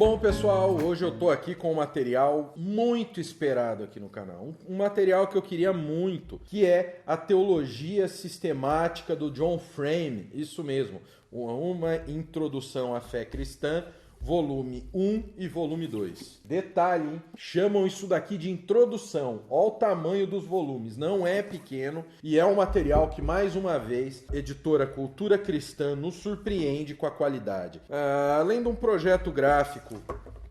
Bom, pessoal, hoje eu tô aqui com um material muito esperado aqui no canal. Um material que eu queria muito, que é a Teologia Sistemática do John Frame. Isso mesmo, uma introdução à fé cristã, volume 1 e volume 2. Detalhe, hein? Chamam isso daqui de introdução. Olha o tamanho dos volumes, não é pequeno e é um material que, mais uma vez, editora Cultura Cristã nos surpreende com a qualidade. Além de um projeto gráfico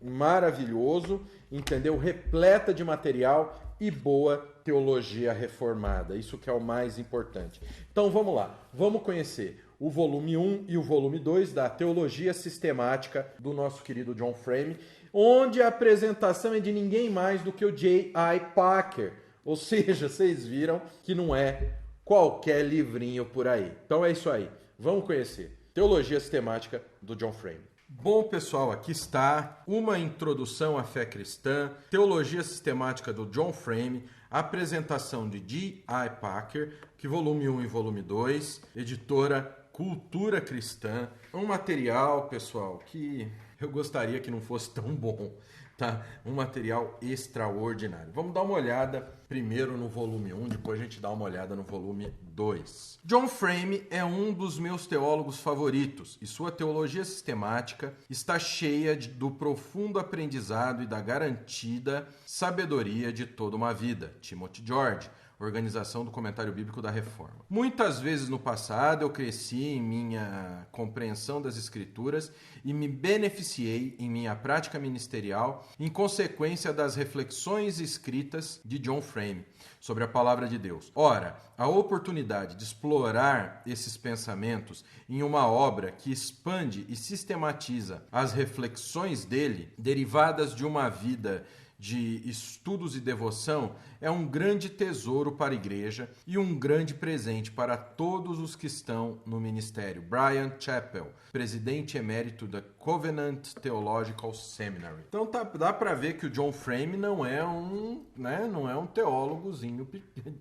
maravilhoso, entendeu? Repleta de material e boa teologia reformada. Isso que é o mais importante. Então vamos lá, vamos conhecer o volume 1 e o volume 2 da Teologia Sistemática do nosso querido John Frame, onde a apresentação é de ninguém mais do que o J.I. Packer. Ou seja, vocês viram que não é qualquer livrinho por aí. Então é isso aí. Vamos conhecer. Teologia Sistemática do John Frame. Bom, pessoal, aqui está uma introdução à fé cristã, Teologia Sistemática do John Frame, apresentação de J.I. Packer, que volume 1 e volume 2, editora Cultura Cristã. Um material, pessoal, que eu gostaria que não fosse tão bom, tá? Um material extraordinário. Vamos dar uma olhada primeiro no volume 1, depois a gente dá uma olhada no volume 2. John Frame é um dos meus teólogos favoritos e sua teologia sistemática está cheia do profundo aprendizado e da garantida sabedoria de toda uma vida. Timothy George, Organização do Comentário Bíblico da Reforma. Muitas vezes no passado eu cresci em minha compreensão das Escrituras e me beneficiei em minha prática ministerial em consequência das reflexões escritas de John Frame sobre a Palavra de Deus. Ora, a oportunidade de explorar esses pensamentos em uma obra que expande e sistematiza as reflexões dele, derivadas de uma vida de estudos e devoção, é um grande tesouro para a igreja e um grande presente para todos os que estão no ministério. Bryan Chapell, presidente emérito da Covenant Theological Seminary. Então dá para ver que o John Frame não é um teólogozinho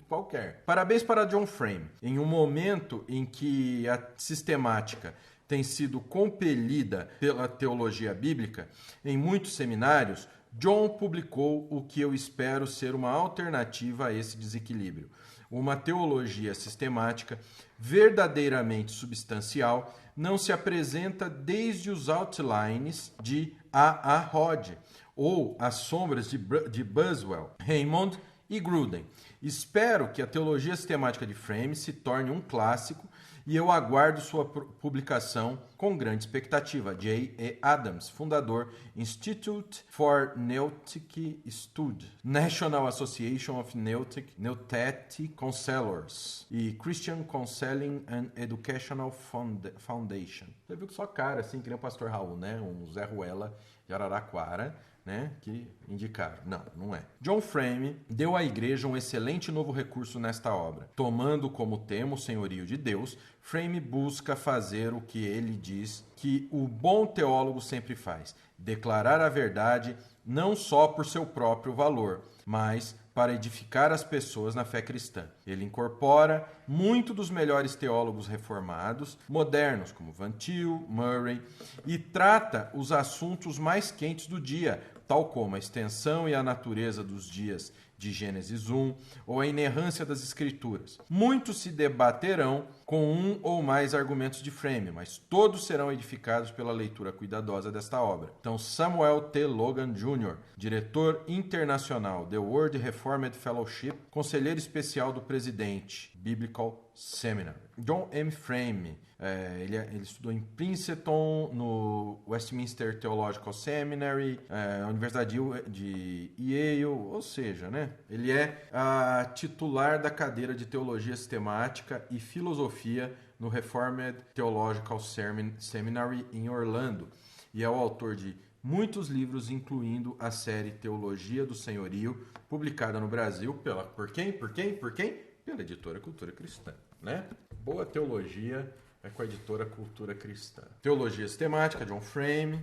qualquer. Parabéns para John Frame. Em um momento em que a sistemática tem sido compelida pela teologia bíblica, em muitos seminários, John publicou o que eu espero ser uma alternativa a esse desequilíbrio. Uma teologia sistemática verdadeiramente substancial não se apresenta desde os outlines de A. Rod ou as sombras de Buswell, Raymond e Gruden. Espero que a teologia sistemática de Frame se torne um clássico e eu aguardo sua publicação com grande expectativa. J. E. Adams, fundador, Institute for Neutic Study, National Association of Neuthetic Counselors e Christian Counseling and Educational Foundation. Você viu que só cara, assim, que nem o pastor Raul, né? Um Zé Ruela de Araraquara, né, que indicaram. Não é. John Frame deu à igreja um excelente novo recurso nesta obra. Tomando como tema o senhorio de Deus, Frame busca fazer o que ele diz que o bom teólogo sempre faz: declarar a verdade não só por seu próprio valor, mas para edificar as pessoas na fé cristã. Ele incorpora muito dos melhores teólogos reformados, modernos, como Van Til, Murray, e trata os assuntos mais quentes do dia, tal como a extensão e a natureza dos dias de Gênesis 1 ou a inerrância das Escrituras. Muitos se debaterão com um ou mais argumentos de Frame, mas todos serão edificados pela leitura cuidadosa desta obra. Então, Samuel T. Logan Jr., diretor internacional The World Reformed Fellowship, conselheiro especial do presidente Biblical Seminary. John M. Frame, ele estudou em Princeton, no Westminster Theological Seminary, a Universidade de Yale, ou seja, né? Ele é titular da cadeira de Teologia Sistemática e Filosofia no Reformed Theological Seminary em Orlando e é o autor de muitos livros, incluindo a série Teologia do Senhorio, publicada no Brasil por quem? Pela editora Cultura Cristã, né? Boa teologia é com a editora Cultura Cristã. Teologia Sistemática, John Frame,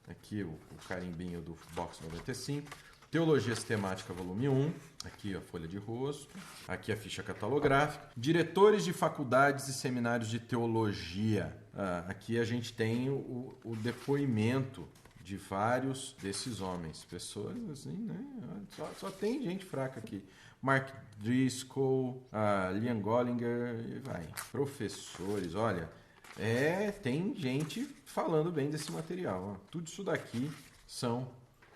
aqui o carimbinho do Box 95. Teologia Sistemática, volume 1, aqui a folha de rosto, aqui a ficha catalográfica. Diretores de faculdades e seminários de teologia. Aqui a gente tem o depoimento de vários desses homens. Pessoas assim, né? Só tem gente fraca aqui. Mark Driscoll, Liam Gollinger, e vai. Professores, olha, tem gente falando bem desse material. Ó. Tudo isso daqui são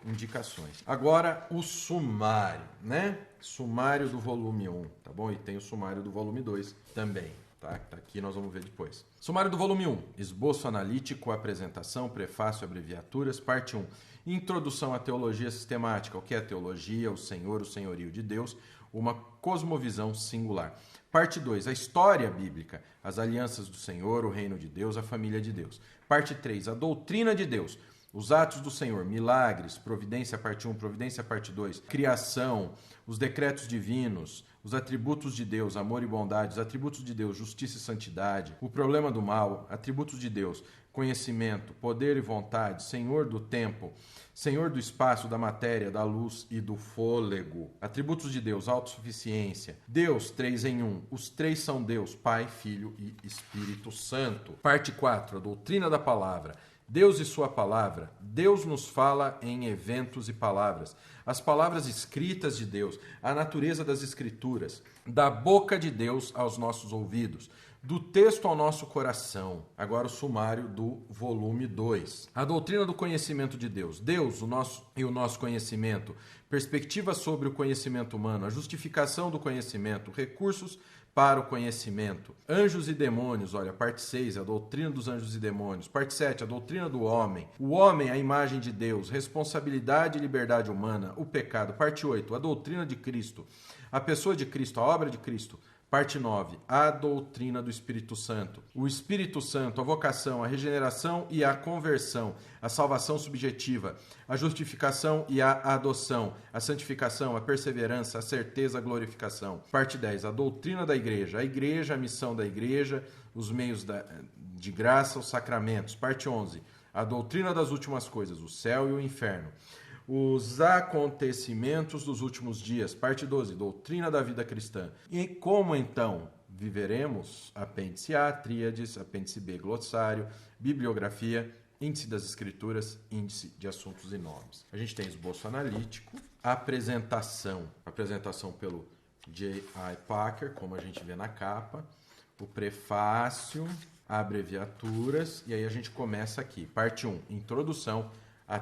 indicações. Agora, o sumário, né? Sumário do volume 1, tá bom? E tem o sumário do volume 2 também, tá? Tá aqui, nós vamos ver depois. Sumário do volume 1, esboço analítico, apresentação, prefácio, abreviaturas, parte 1. Introdução à teologia sistemática. O que é a teologia? O Senhor, o senhorio de Deus, uma cosmovisão singular. Parte 2, a história bíblica, as alianças do Senhor, o reino de Deus, a família de Deus. Parte 3, a doutrina de Deus, os atos do Senhor, milagres, providência parte 1, providência parte 2, criação, os decretos divinos, os atributos de Deus, amor e bondade, os atributos de Deus, justiça e santidade, o problema do mal, atributos de Deus, conhecimento, poder e vontade, Senhor do tempo, Senhor do espaço, da matéria, da luz e do fôlego. Atributos de Deus, autossuficiência. Deus, 3 em 1. Os três são Deus, Pai, Filho e Espírito Santo. Parte 4, a doutrina da palavra. Deus e sua palavra. Deus nos fala em eventos e palavras. As palavras escritas de Deus, a natureza das escrituras, da boca de Deus aos nossos ouvidos, do texto ao nosso coração. Agora o sumário do volume 2. A doutrina do conhecimento de Deus. Deus, o nosso conhecimento. Perspectiva sobre o conhecimento humano. A justificação do conhecimento. Recursos para o conhecimento. Anjos e demônios, olha, parte 6, a doutrina dos anjos e demônios. Parte 7, a doutrina do homem. O homem, a imagem de Deus. Responsabilidade e liberdade humana. O pecado. Parte 8, a doutrina de Cristo. A pessoa de Cristo, a obra de Cristo. Parte 9, a doutrina do Espírito Santo. O Espírito Santo, a vocação, a regeneração e a conversão, a salvação subjetiva, a justificação e a adoção, a santificação, a perseverança, a certeza, a glorificação. Parte 10, a doutrina da igreja, a missão da igreja, os meios de graça, os sacramentos. Parte 11, a doutrina das últimas coisas, o céu e o inferno. Os acontecimentos dos últimos dias. Parte 12, doutrina da vida cristã. E como então viveremos? Apêndice A, tríades, apêndice B, glossário, bibliografia, índice das escrituras, índice de assuntos e nomes. A gente tem esboço analítico, apresentação pelo J.I. Packer, como a gente vê na capa, o prefácio, abreviaturas, e aí a gente começa aqui. Parte 1, introdução à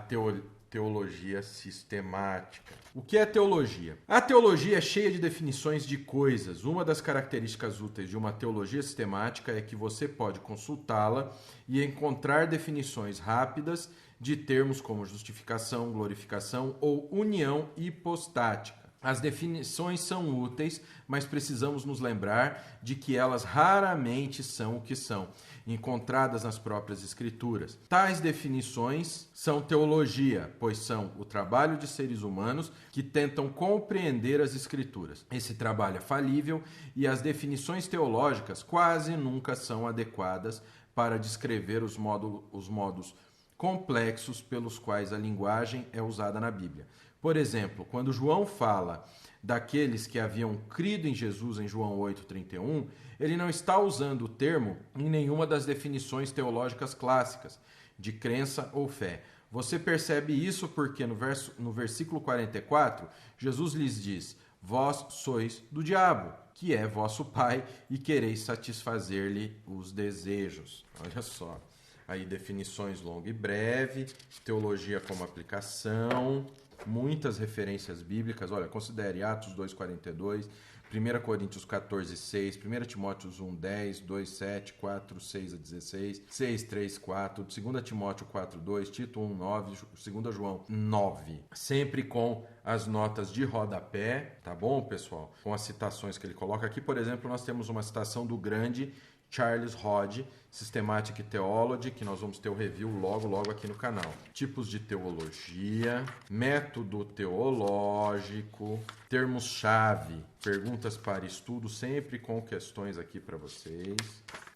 teologia sistemática. O que é teologia? A teologia é cheia de definições de coisas. Uma das características úteis de uma teologia sistemática é que você pode consultá-la e encontrar definições rápidas de termos como justificação, glorificação ou união hipostática. As definições são úteis, mas precisamos nos lembrar de que elas raramente são o que são, encontradas nas próprias Escrituras. Tais definições são teologia, pois são o trabalho de seres humanos que tentam compreender as Escrituras. Esse trabalho é falível e as definições teológicas quase nunca são adequadas para descrever os modos complexos pelos quais a linguagem é usada na Bíblia. Por exemplo, quando João fala daqueles que haviam crido em Jesus em João 8,31, ele não está usando o termo em nenhuma das definições teológicas clássicas de crença ou fé. Você percebe isso porque no versículo 44, Jesus lhes diz: vós sois do diabo, que é vosso pai, e quereis satisfazer-lhe os desejos. Olha só. Aí definições longa e breve, teologia como aplicação, muitas referências bíblicas. Olha, considere Atos 2,42, 1 Coríntios 14,6, 1 Timóteos 1,10, 2,7, 4,6 a 16, 6,3, 4, 2 Timóteo 4,2, Tito 1,9, 2 João 9. Sempre com as notas de rodapé, tá bom, pessoal? Com as citações que ele coloca aqui. Por exemplo, nós temos uma citação do grande Charles Hodge, Systematic Theology, que nós vamos ter o review logo aqui no canal. Tipos de teologia, método teológico, termos-chave, perguntas para estudo, sempre com questões aqui para vocês,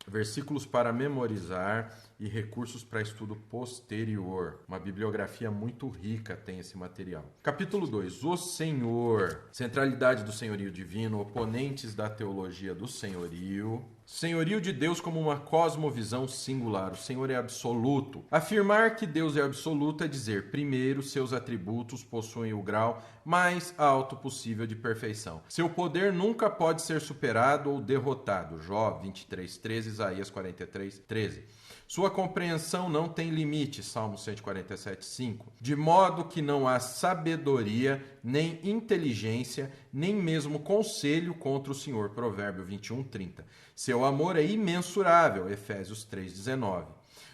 versículos para memorizar e recursos para estudo posterior. Uma bibliografia muito rica tem esse material. Capítulo 2, o Senhor, centralidade do senhorio divino, oponentes da teologia do senhorio. Senhorio de Deus como uma cosmovisão singular. O Senhor é absoluto. Afirmar que Deus é absoluto é dizer, primeiro, seus atributos possuem o grau mais alto possível de perfeição. Seu poder nunca pode ser superado ou derrotado. Jó 23:13, Isaías 43:13. Sua compreensão não tem limite, Salmo 147:5. De modo que não há sabedoria, nem inteligência, nem mesmo conselho contra o Senhor, Provérbio 21:30. Seu amor é imensurável, Efésios 3:19.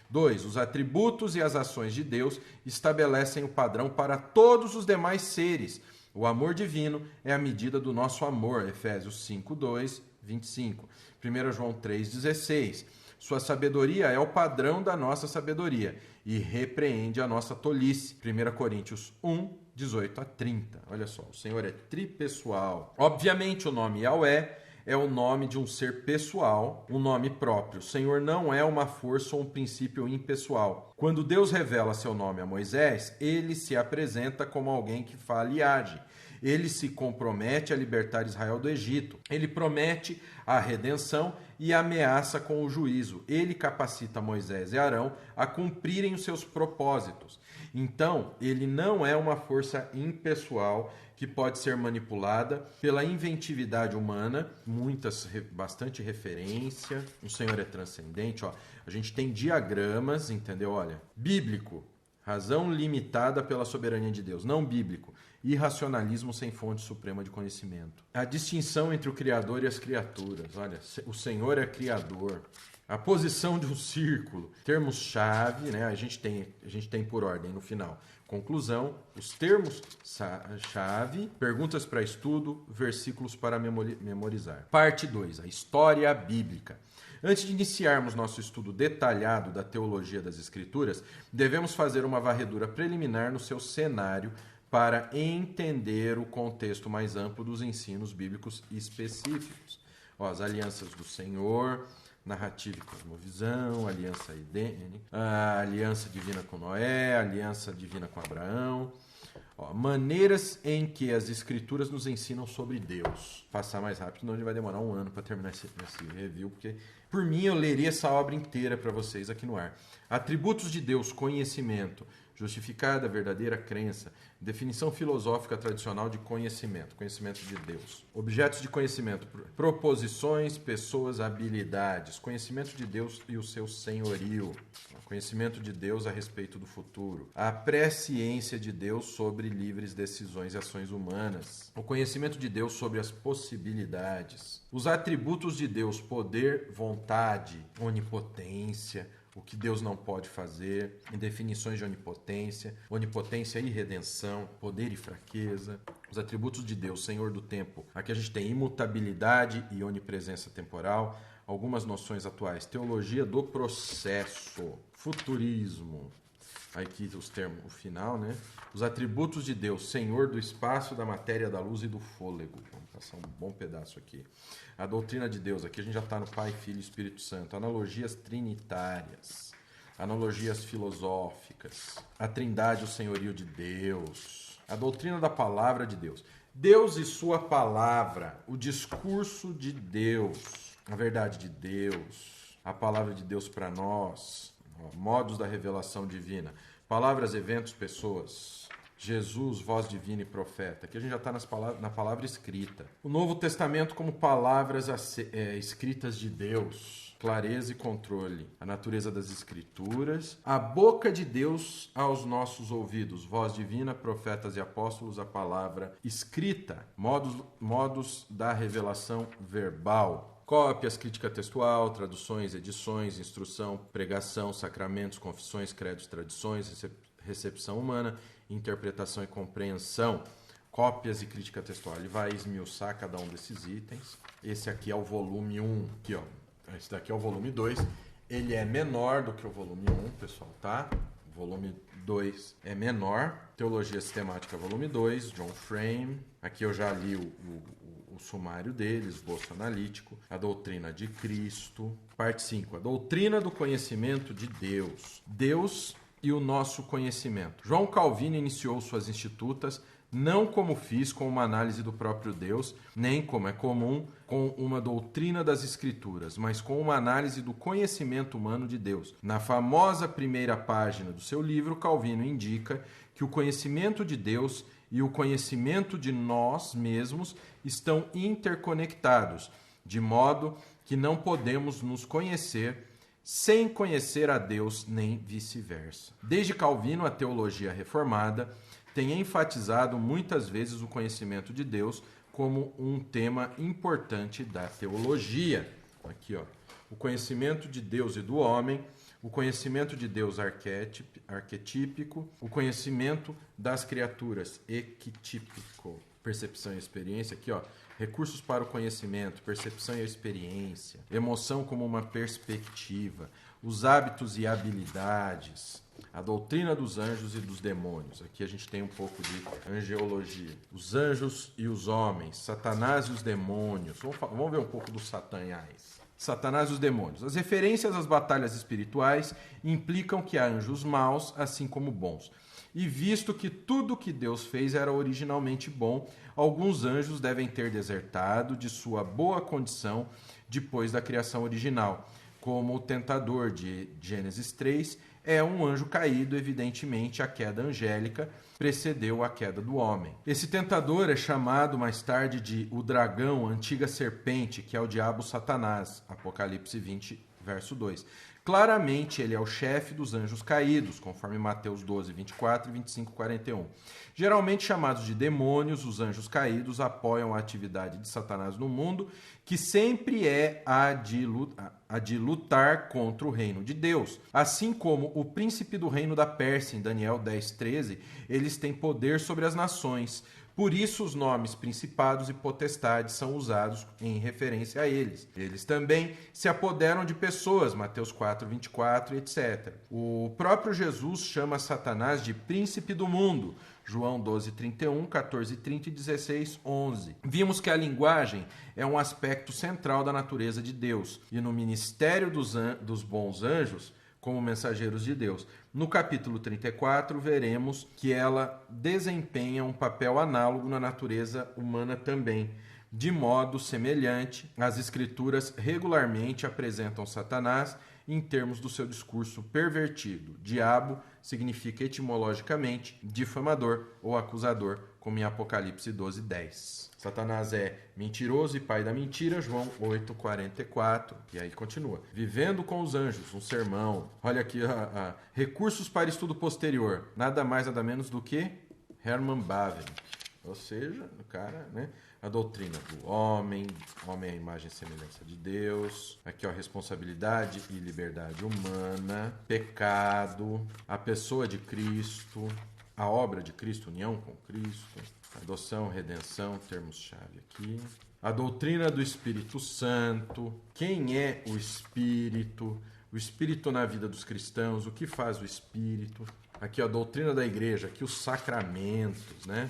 2. Os atributos e as ações de Deus estabelecem o padrão para todos os demais seres. O amor divino é a medida do nosso amor, Efésios 5:2, 25. 1 João 3:16. Sua sabedoria é o padrão da nossa sabedoria e repreende a nossa tolice. 1 Coríntios 1:18-30. Olha só, o Senhor é tripessoal. Obviamente, o nome Yahweh é o nome de um ser pessoal, um nome próprio. O Senhor não é uma força ou um princípio impessoal. Quando Deus revela seu nome a Moisés, ele se apresenta como alguém que fala e age. Ele se compromete a libertar Israel do Egito. Ele promete a redenção e ameaça com o juízo. Ele capacita Moisés e Arão a cumprirem os seus propósitos. Então, ele não é uma força impessoal que pode ser manipulada pela inventividade humana, bastante referência. O Senhor é transcendente. Ó. A gente tem diagramas, entendeu? Olha, bíblico, razão limitada pela soberania de Deus. Não bíblico, irracionalismo sem fonte suprema de conhecimento. A distinção entre o Criador e as criaturas. Olha, o Senhor é Criador. A posição de um círculo. Termos-chave, né? A gente tem por ordem no final. Conclusão, os termos-chave, perguntas para estudo, versículos para memorizar. Parte 2, a história bíblica. Antes de iniciarmos nosso estudo detalhado da teologia das Escrituras, devemos fazer uma varredura preliminar no seu cenário para entender o contexto mais amplo dos ensinos bíblicos específicos. Ó, as alianças do Senhor, narrativa e cosmovisão, aliança idêntica, a aliança divina com Noé, a aliança divina com Abraão. Ó, maneiras em que as Escrituras nos ensinam sobre Deus. Passar mais rápido, senão a gente vai demorar um ano para terminar esse review, porque por mim eu leria essa obra inteira para vocês aqui no ar. Atributos de Deus, conhecimento. Justificada, verdadeira crença. Definição filosófica tradicional de conhecimento. Conhecimento de Deus. Objetos de conhecimento. Proposições, pessoas, habilidades. Conhecimento de Deus e o seu senhorio. Conhecimento de Deus a respeito do futuro. A presciência de Deus sobre livres decisões e ações humanas. O conhecimento de Deus sobre as possibilidades. Os atributos de Deus, poder, vontade, onipotência, o que Deus não pode fazer, em definições de onipotência, onipotência e redenção, poder e fraqueza, os atributos de Deus, Senhor do tempo. Aqui a gente tem imutabilidade e onipresença temporal, algumas noções atuais, teologia do processo, futurismo, aqui os termos, o final, né? Os atributos de Deus, Senhor do espaço, da matéria, da luz e do fôlego. Vamos passar um bom pedaço aqui. A doutrina de Deus, aqui a gente já está no Pai, Filho e Espírito Santo. Analogias trinitárias, analogias filosóficas, a trindade, o senhorio de Deus, a doutrina da palavra de Deus. Deus e sua palavra, o discurso de Deus, a verdade de Deus, a palavra de Deus para nós, modos da revelação divina, palavras, eventos, pessoas, Jesus, voz divina e profeta. Aqui a gente já está na palavra escrita. O Novo Testamento como palavras escritas de Deus, clareza e controle. A natureza das Escrituras. A boca de Deus aos nossos ouvidos. Voz divina, profetas e apóstolos, a palavra escrita. Modos da revelação verbal. Cópias, crítica textual, traduções, edições, instrução, pregação, sacramentos, confissões, credos, tradições, recepção humana, interpretação e compreensão. Cópias e crítica textual. Ele vai esmiuçar cada um desses itens. Esse aqui é o volume 1. Aqui, ó. Esse daqui é o volume 2. Ele é menor do que o volume 1, pessoal, tá? O volume 2 é menor. Teologia Sistemática, volume 2, John Frame. Aqui eu já li o sumário dele, esboço analítico. A doutrina de Cristo. Parte 5. A doutrina do conhecimento de Deus. Deus e o nosso conhecimento. João Calvino iniciou suas institutas não como fiz com uma análise do próprio Deus, nem como é comum com uma doutrina das Escrituras, mas com uma análise do conhecimento humano de Deus. Na famosa primeira página do seu livro, Calvino indica que o conhecimento de Deus e o conhecimento de nós mesmos estão interconectados, de modo que não podemos nos conhecer sem conhecer a Deus, nem vice-versa. Desde Calvino, a teologia reformada tem enfatizado muitas vezes o conhecimento de Deus como um tema importante da teologia. Aqui, ó, o conhecimento de Deus e do homem, o conhecimento de Deus arquetípico, o conhecimento das criaturas equitípico, percepção e experiência, aqui, ó, recursos para o conhecimento, percepção e experiência, emoção como uma perspectiva, os hábitos e habilidades, a doutrina dos anjos e dos demônios. Aqui a gente tem um pouco de angeologia. Os anjos e os homens, Satanás e os demônios. Vamos ver um pouco dos satanás. Satanás e os demônios. As referências às batalhas espirituais implicam que há anjos maus, assim como bons. E visto que tudo que Deus fez era originalmente bom, alguns anjos devem ter desertado de sua boa condição depois da criação original, como o tentador de Gênesis 3 é um anjo caído. Evidentemente, a queda angélica precedeu a queda do homem. Esse tentador é chamado mais tarde de o dragão, a antiga serpente, que é o diabo Satanás, Apocalipse 20, verso 2. Claramente, ele é o chefe dos anjos caídos, conforme Mateus 12, 24 e 25, 41. Geralmente chamados de demônios, os anjos caídos apoiam a atividade de Satanás no mundo, que sempre é a de lutar contra o reino de Deus. Assim como o príncipe do reino da Pérsia, em Daniel 10, 13, eles têm poder sobre as nações. Por isso, os nomes principados e potestades são usados em referência a eles. Eles também se apoderam de pessoas, Mateus 4, 24, etc. O próprio Jesus chama Satanás de príncipe do mundo, João 12, 31, 14, 30 e 16, 11. Vimos que a linguagem é um aspecto central da natureza de Deus e no ministério dos bons anjos, como mensageiros de Deus. No capítulo 34, veremos que ela desempenha um papel análogo na natureza humana também. De modo semelhante, as Escrituras regularmente apresentam Satanás em termos do seu discurso pervertido. Diabo significa etimologicamente difamador ou acusador, como em Apocalipse 12, 10. Satanás é mentiroso e pai da mentira, João 8, 44. E aí continua. Vivendo com os anjos, um sermão. Olha aqui, recursos para estudo posterior. Nada mais, nada menos do que Hermann Bavinck. Ou seja, o cara, né? A doutrina do homem é a imagem e semelhança de Deus. Aqui, ó, responsabilidade e liberdade humana, pecado, a pessoa de Cristo, a obra de Cristo, união com Cristo, adoção, redenção, termos-chave aqui. A doutrina do Espírito Santo, quem é o Espírito na vida dos cristãos, o que faz o Espírito. Aqui, ó, a doutrina da igreja, aqui os sacramentos, né?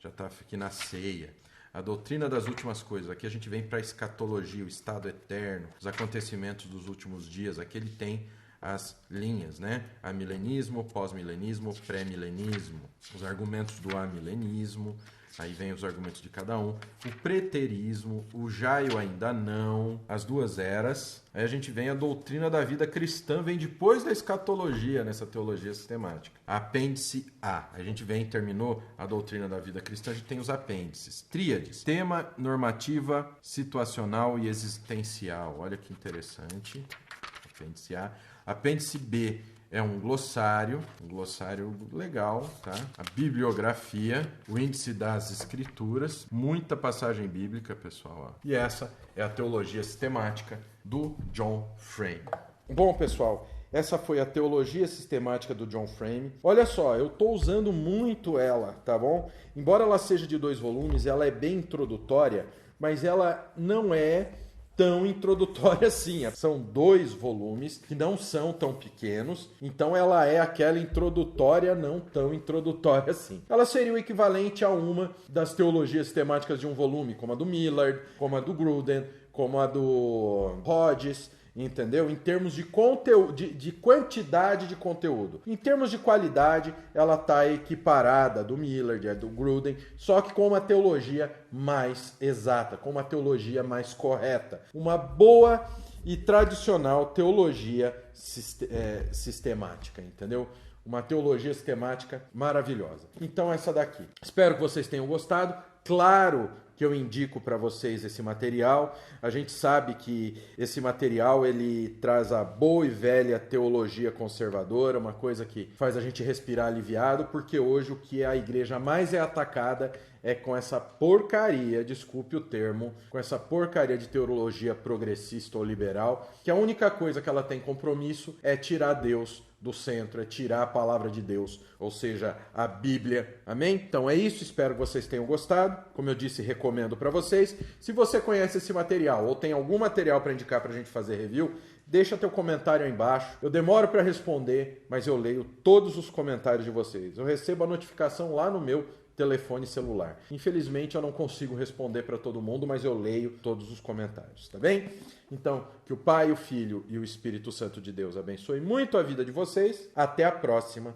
Já está aqui na ceia. A doutrina das últimas coisas. Aqui a gente vem para a escatologia, o estado eterno, os acontecimentos dos últimos dias. Aqui ele tem as linhas, né? Amilenismo, pós-milenismo, pré-milenismo. Os argumentos do amilenismo. Aí vem os argumentos de cada um. O preterismo, o já e o ainda não, as duas eras. Aí a gente vem a doutrina da vida cristã, vem depois da escatologia nessa teologia sistemática. Apêndice A. A gente vem, terminou a doutrina da vida cristã, a gente tem os apêndices. Tríades. Tema, normativa, situacional e existencial. Olha que interessante. Apêndice A. Apêndice B. É um glossário legal, tá? A bibliografia, o índice das escrituras, muita passagem bíblica, pessoal. Ó. E essa é a teologia sistemática do John Frame. Bom, pessoal, essa foi a teologia sistemática do John Frame. Olha só, eu estou usando muito ela, tá bom? Embora ela seja de 2 volumes, ela é bem introdutória, mas ela não é tão introdutória assim. São 2 volumes que não são tão pequenos, então ela é aquela introdutória não tão introdutória assim. Ela seria o equivalente a uma das teologias sistemáticas de um volume, como a do Millard, como a do Gruden, como a do Hodges entendeu? Em termos de conteúdo, de quantidade de conteúdo. Em termos de qualidade, ela está equiparada do Miller, do Gruden, só que com uma teologia mais exata, com uma teologia mais correta. Uma boa e tradicional teologia sistemática, entendeu? Uma teologia sistemática maravilhosa. Então essa daqui. Espero que vocês tenham gostado. Claro que eu indico para vocês esse material. A gente sabe que esse material ele traz a boa e velha teologia conservadora, uma coisa que faz a gente respirar aliviado, porque hoje o que a igreja mais é atacada é com essa porcaria, desculpe o termo, com essa porcaria de teologia progressista ou liberal, que a única coisa que ela tem compromisso é tirar Deus do centro, é tirar a palavra de Deus, ou seja, a Bíblia. Amém? Então é isso, espero que vocês tenham gostado. Como eu disse, recomendo para vocês. Se você conhece esse material ou tem algum material para indicar para a gente fazer review, deixa teu comentário aí embaixo. Eu demoro para responder, mas eu leio todos os comentários de vocês. Eu recebo a notificação lá no meu telefone celular. Infelizmente eu não consigo responder para todo mundo, mas eu leio todos os comentários, tá bem? Então, que o Pai, o Filho e o Espírito Santo de Deus abençoe muito a vida de vocês. Até a próxima.